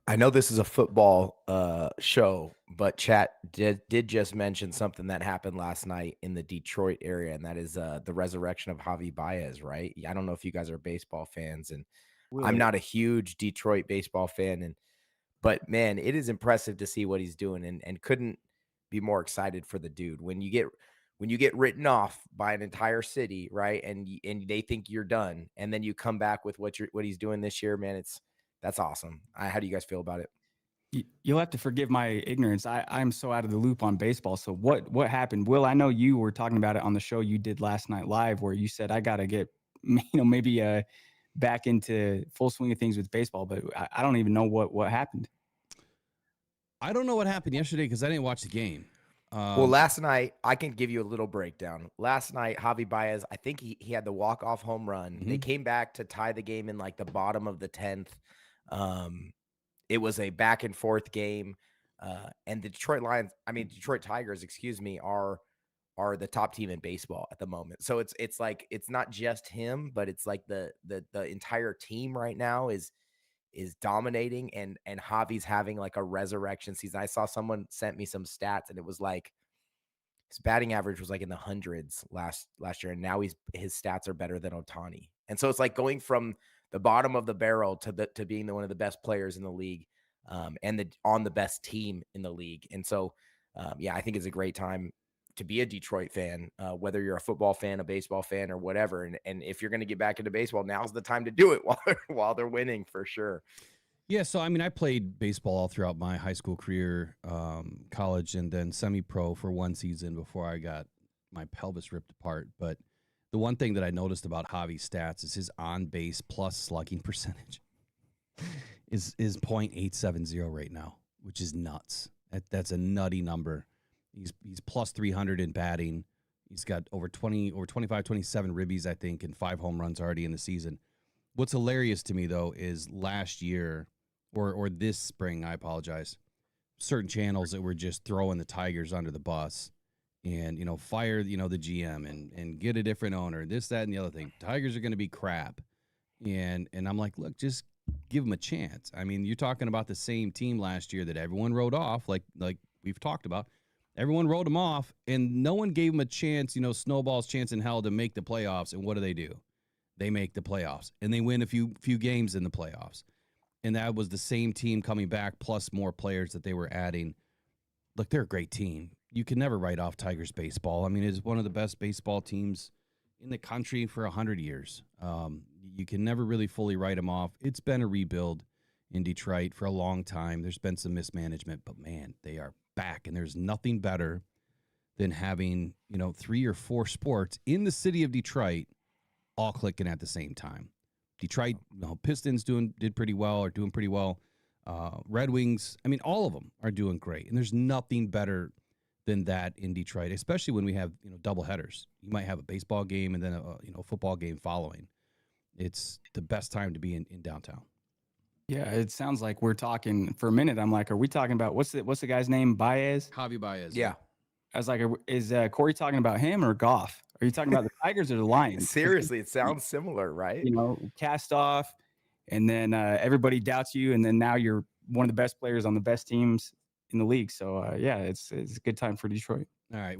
I know this is a football show, but chat did just mention something that happened last night in the Detroit area, and that is the resurrection of Javi Baez, right? I don't know if you guys are baseball fans, and I'm Really? not a huge Detroit baseball fan, and but man, it is impressive to see what he's doing, and couldn't be more excited for the dude. When you get written off by an entire city, right, and they think you're done, and then you come back with what he's doing this year, man, that's awesome. How do you guys feel about it? You'll have to forgive my ignorance. I'm so out of the loop on baseball. So what happened? Will, I know you were talking about it on the show you did last night live, where you said I got to get maybe back into full swing of things with baseball, but I don't even know what happened. I don't know what happened yesterday because I didn't watch the game. Well, Um, last night, I can give you a little breakdown. Last night, Javi Baez, I think he had the walk-off home run. They mhm. came back to tie the game in like the bottom of the 10th. Um, it was a back and forth game. And the Detroit Tigers, excuse me, are the top team in baseball at the moment. So it's like it's not just him, but it's like the entire team right now is dominating, and Javi's having like a resurrection season. I saw someone sent me some stats, and it was like his batting average was like in the hundreds last year, and now his stats are better than Otani. And so it's like going from the bottom of the barrel to being one of the best players in the league, and on the best team in the league. And so, yeah, I think it's a great time to be a Detroit fan, whether you're a football fan, a baseball fan, or whatever. And if you're going to get back into baseball, now's the time to do it while they're winning for sure. Yeah, so I mean, I played baseball all throughout my high school career, college, and then semi-pro for one season before I got my pelvis ripped apart. But the one thing that I noticed about Javi's stats is his on-base plus slugging percentage is .870 right now, which is nuts. That's a nutty number. He's plus 300 in batting. He's got over 25, 27 ribbies, I think, and 5 home runs already in the season. What's hilarious to me though is last year or this spring, I apologize, certain channels that were just throwing the Tigers under the bus and, fire, the GM and get a different owner, this, that, and the other thing. Tigers are going to be crap. And I'm like, look, just give them a chance. I mean, you're talking about the same team last year that everyone wrote off, like we've talked about. Everyone wrote them off, and no one gave them a chance, snowball's chance in hell to make the playoffs. And what do? They make the playoffs, and they win a few games in the playoffs. And that was the same team coming back, plus more players that they were adding. Look, they're a great team. You can never write off Tigers baseball. I mean, it's one of the best baseball teams in the country for 100 years. You can never really fully write them off. It's been a rebuild in Detroit for a long time. There's been some mismanagement, but man, they are back, and there's nothing better than having, 3 or 4 sports in the city of Detroit all clicking at the same time. Detroit, Pistons did pretty well, or doing pretty well. Red Wings, I mean, all of them are doing great. And there's nothing better than that in Detroit, especially when we have, double headers. You might have a baseball game and then a football game following. It's the best time to be in downtown. Yeah, it sounds like we're talking for a minute. I'm like, are we talking about what's the guy's name? Baez? Javi Baez. Yeah. I was like, is Corey talking about him or Goff? Are you talking about the Tigers or the Lions? 'Cause Seriously, it sounds similar, right? cast off, and then everybody doubts you, and then now you're one of the best players on the best teams in the league. So yeah, it's a good time for Detroit. All right.